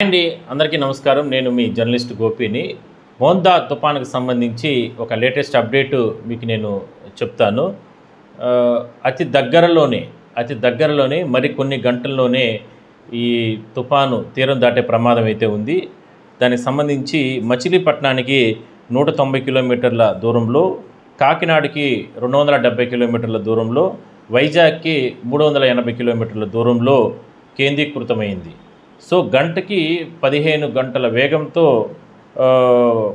అండి అందరికీ నమస్కారం. నేను మీ జర్నలిస్ట్ గోపిని. మోందా తుఫానుకు సంబంధించి ఒక లేటెస్ట్ అప్డేటు మీకు నేను చెప్తాను. అతి దగ్గరలోనే మరి కొన్ని గంటల్లోనే ఈ తుఫాను తీరం దాటే ప్రమాదం అయితే ఉంది. దానికి సంబంధించి మచిలీపట్నానికి 190 కిలోమీటర్ల దూరంలో, కాకినాడకి 270 కిలోమీటర్ల దూరంలో, వైజాగ్కి 380 కిలోమీటర్ల దూరంలో కేంద్రీకృతమైంది. సో గంటకి 15 గంటల వేగంతో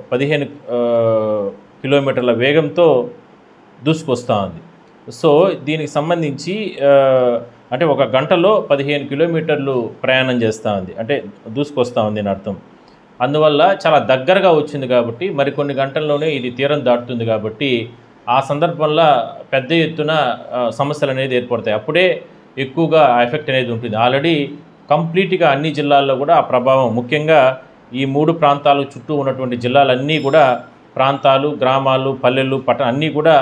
15 కిలోమీటర్ల వేగంతో దూసుకొస్తూ ఉంది. సో దీనికి సంబంధించి అంటే ఒక గంటలో 15 కిలోమీటర్లు ప్రయాణం చేస్తూ ఉంది, అంటే దూసుకొస్తూ ఉంది అని అర్థం. అందువల్ల చాలా దగ్గరగా వచ్చింది కాబట్టి మరికొన్ని గంటల్లోనే ఇది తీరం దాటుతుంది కాబట్టి ఆ సందర్భంలో పెద్ద ఎత్తున సమస్యలు అనేది ఏర్పడతాయి. అప్పుడే ఎక్కువగా ఎఫెక్ట్ అనేది ఉంటుంది. ఆల్రెడీ కంప్లీట్గా అన్ని జిల్లాల్లో కూడా ఆ ప్రభావం, ముఖ్యంగా ఈ 3 ప్రాంతాలు చుట్టూ ఉన్నటువంటి జిల్లాలన్నీ కూడా, ప్రాంతాలు, గ్రామాలు, పల్లెలు, అన్నీ కూడా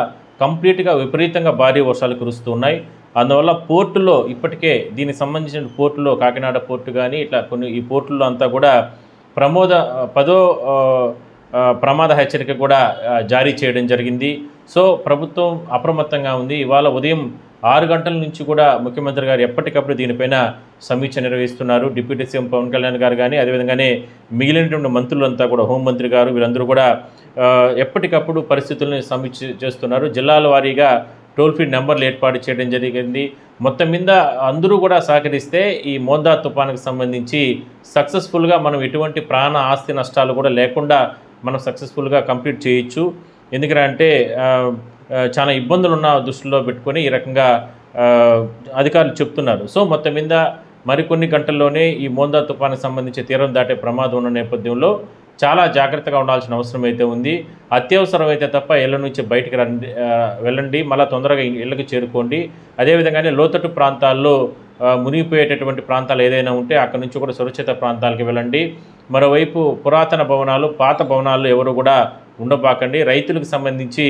కంప్లీట్గా విపరీతంగా భారీ వర్షాలు కురుస్తున్నాయి. అందువల్ల పోర్టులో ఇప్పటికే దీనికి సంబంధించిన పోర్టులో, కాకినాడ పోర్టు కానీ ఇట్లా కొన్ని ఈ పోర్టుల్లో అంతా కూడా ప్రమాద హెచ్చరిక కూడా జారీ చేయడం జరిగింది. సో ప్రభుత్వం అప్రమత్తంగా ఉంది. ఇవాళ ఉదయం 6 గంటల నుంచి కూడా ముఖ్యమంత్రి గారు ఎప్పటికప్పుడు దీనిపైన సమీక్ష నిర్వహిస్తున్నారు. డిప్యూటీ సీఎం పవన్ కళ్యాణ్ గారు కానీ, అదేవిధంగానే మిగిలినటువంటి మంత్రులంతా కూడా, హోంమంత్రి గారు, వీరందరూ కూడా ఎప్పటికప్పుడు పరిస్థితులను సమీక్ష చేస్తున్నారు. జిల్లాల వారీగా టోల్ ఫ్రీ నెంబర్లు ఏర్పాటు చేయడం జరిగింది. మొత్తం మీద అందరూ కూడా సహకరిస్తే ఈ మోందా తుఫానుకు సంబంధించి సక్సెస్ఫుల్గా మనం ఎటువంటి ప్రాణ ఆస్తి నష్టాలు కూడా లేకుండా మనం సక్సెస్ఫుల్గా కంప్లీట్ చేయొచ్చు. ఎందుకంటే చాలా ఇబ్బందులు ఉన్న దృష్టిలో పెట్టుకొని ఈ రకంగా అధికారులు చెప్తున్నారు. సో మొత్తం మీద మరికొన్ని గంటల్లోనే ఈ మోందా తుఫానుకు సంబంధించి తీరం దాటే ప్రమాదం ఉన్న నేపథ్యంలో చాలా జాగ్రత్తగా ఉండాల్సిన అవసరం అయితే ఉంది. అత్యవసరం అయితే తప్ప ఇళ్ల నుంచి బయటికి వెళ్ళండి, మళ్ళీ తొందరగా ఇళ్ళకి చేరుకోండి. అదేవిధంగానే లోతట్టు ప్రాంతాల్లో మునిగిపోయేటటువంటి ప్రాంతాలు ఏదైనా ఉంటే అక్కడి నుంచి కూడా సురక్షిత ప్రాంతాలకు వెళ్ళండి. మరోవైపు పురాతన భవనాలు, పాత భవనాల్లో ఎవరు కూడా ఉండబాకండి. రైతులకు సంబంధించి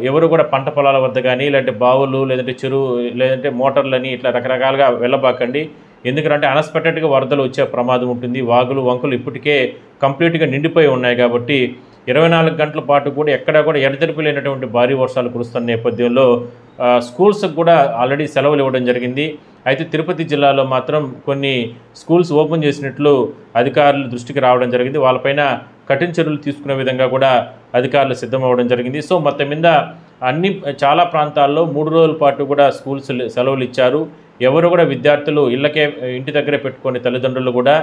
ఎవరు కూడా పంట పొలాల వద్ద కానీ, లేదంటే బావులు, లేదంటే చెరువు, లేదంటే మోటార్లని ఇట్లా రకరకాలుగా వెళ్ళబాకండి. ఎందుకంటే అన్ఎక్స్పెక్టెడ్గా వరదలు వచ్చే ప్రమాదం ఉంటుంది. వాగులు, వంకులు ఇప్పటికే కంప్లీట్గా నిండిపోయి ఉన్నాయి కాబట్టి 24 గంటల పాటు కూడా ఎక్కడా కూడా ఎడతెరిపి లేనటువంటి భారీ వర్షాలు కురుస్తున్న నేపథ్యంలో స్కూల్స్కి కూడా ఆల్రెడీ సెలవులు ఇవ్వడం జరిగింది. అయితే తిరుపతి జిల్లాలో మాత్రం కొన్ని స్కూల్స్ ఓపెన్ చేసినట్లు అధికారులు దృష్టికి రావడం జరిగింది. వాళ్ళపైన కఠిన చర్యలు తీసుకునే విధంగా కూడా అధికారులు సిద్ధమవ్వడం జరిగింది. సో మొత్తం మీద చాలా ప్రాంతాల్లో 3 రోజుల పాటు కూడా స్కూల్స్ సెలవులు ఇచ్చారు. ఎవరు కూడా విద్యార్థులు ఇంటి దగ్గరే పెట్టుకునే తల్లిదండ్రులు కూడా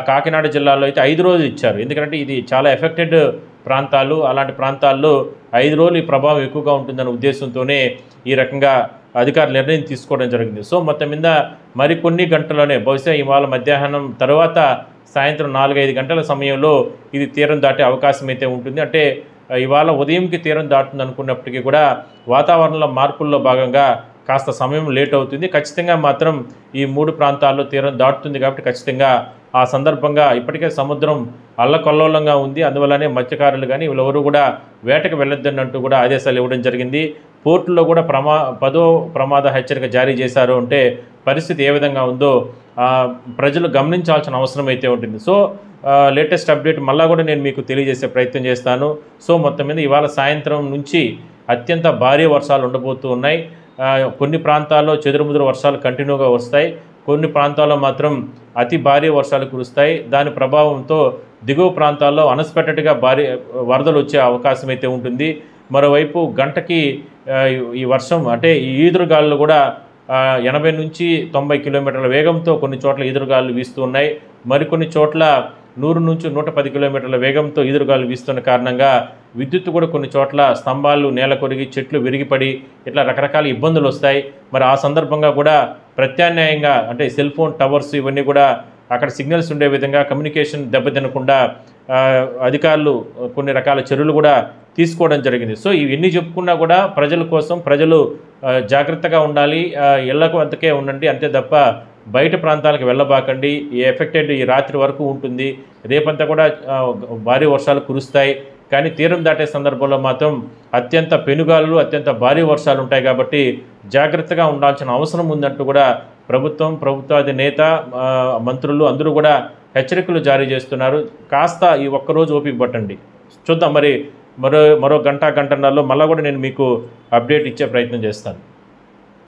కాకినాడ జిల్లాలో అయితే 5 రోజులు ఇచ్చారు. ఎందుకంటే ఇది చాలా ఎఫెక్టెడ్ ప్రాంతాలు. అలాంటి ప్రాంతాల్లో 5 రోజులు ఈ ప్రభావం ఎక్కువగా ఉంటుందనే ఉద్దేశంతోనే ఈ రకంగా అధికారులు నిర్ణయం తీసుకోవడం జరిగింది. సో మొత్తం మీద మరికొన్ని గంటల్లోనే, బహుశా ఇవాళ మధ్యాహ్నం తర్వాత సాయంత్రం 4-5 గంటల సమయంలో ఇది తీరం దాటే అవకాశం అయితే ఉంటుంది. అంటే ఇవాళ ఉదయంకి తీరం దాటుతుంది అనుకున్నప్పటికీ కూడా వాతావరణంలో మార్పుల్లో భాగంగా కాస్త సమయం లేట్ అవుతుంది. ఖచ్చితంగా మాత్రం ఈ 3 ప్రాంతాల్లో తీరం దాటుతుంది కాబట్టి ఖచ్చితంగా ఆ సందర్భంగా ఇప్పటికే సముద్రం అల్లకల్లోలంగా ఉంది. అందువల్లనే మత్స్యకారులు కానీ వీళ్ళెవరూ కూడా వేటకు వెళ్ళొద్దన్నట్టు కూడా ఆదేశాలు ఇవ్వడం జరిగింది. పోర్టుల్లో కూడా 10వ ప్రమాద హెచ్చరిక జారీ చేశారు. అంటే పరిస్థితి ఏ విధంగా ఉందో ప్రజలు గమనించాల్సిన అవసరం అయితే ఉంటుంది. సో లేటెస్ట్ అప్డేట్ మళ్ళా కూడా నేను మీకు తెలియజేసే ప్రయత్నం చేస్తాను. సో మొత్తం మీద ఇవాళ సాయంత్రం నుంచి అత్యంత భారీ వర్షాలు ఉండబోతూ ఉన్నాయి. కొన్ని ప్రాంతాల్లో చెదురుముదురు వర్షాలు కంటిన్యూగా వస్తాయి. కొన్ని ప్రాంతాల్లో మాత్రం అతి భారీ వర్షాలు కురుస్తాయి. దాని ప్రభావంతో దిగువ ప్రాంతాల్లో అన్ఎక్స్పెక్టెడ్గా భారీ వరదలు వచ్చే అవకాశం అయితే ఉంటుంది. మరోవైపు గంటకి ఈ వర్షం, అంటే ఈ ఈదురుగాలు కూడా 80 నుంచి 90 కిలోమీటర్ల వేగంతో కొన్ని చోట్ల ఈదురుగాలు వీస్తూ ఉన్నాయి. మరికొన్ని చోట్ల 100 నుంచి 110 కిలోమీటర్ల వేగంతో ఈదురుగాలు వీస్తున్న కారణంగా విద్యుత్ కూడా కొన్ని చోట్ల స్తంభాలు నేల కొరిగి, చెట్లు విరిగిపడి ఇట్లా రకరకాల ఇబ్బందులు వస్తాయి. మరి ఆ సందర్భంగా కూడా ప్రత్యామ్నాయంగా, అంటే సెల్ ఫోన్ టవర్స్ ఇవన్నీ కూడా అక్కడ సిగ్నల్స్ ఉండే విధంగా కమ్యూనికేషన్ దెబ్బతినకుండా అధికారులు కొన్ని రకాల చర్యలు కూడా తీసుకోవడం జరిగింది. సో ఇవన్నీ చెప్పుకున్నా కూడా ప్రజలు జాగ్రత్తగా ఉండాలి. ఇళ్లకు వద్దకే ఉండండి, అంతే తప్ప బయట ప్రాంతాలకు వెళ్ళబాకండి. ఈ ఎఫెక్టెడ్ ఈ రాత్రి వరకు ఉంటుంది. రేపంతా కూడా భారీ వర్షాలు కురుస్తాయి. కానీ తీరం దాటే సందర్భంలో మాత్రం అత్యంత పెనుగాలులు, అత్యంత భారీ వర్షాలు ఉంటాయి కాబట్టి జాగ్రత్తగా ఉండాల్సిన అవసరం ఉందంటూ కూడా ప్రభుత్వాధినేత, మంత్రులు అందరూ కూడా హెచ్చరికలు జారీ చేస్తున్నారు. కాస్త ఈ ఒక్కరోజు ఓపిక పట్టండి, చూద్దాం. మరి మరో గంటన్నరలో మళ్ళీ కూడా నేను మీకు అప్డేట్ ఇచ్చే ప్రయత్నం చేస్తాను.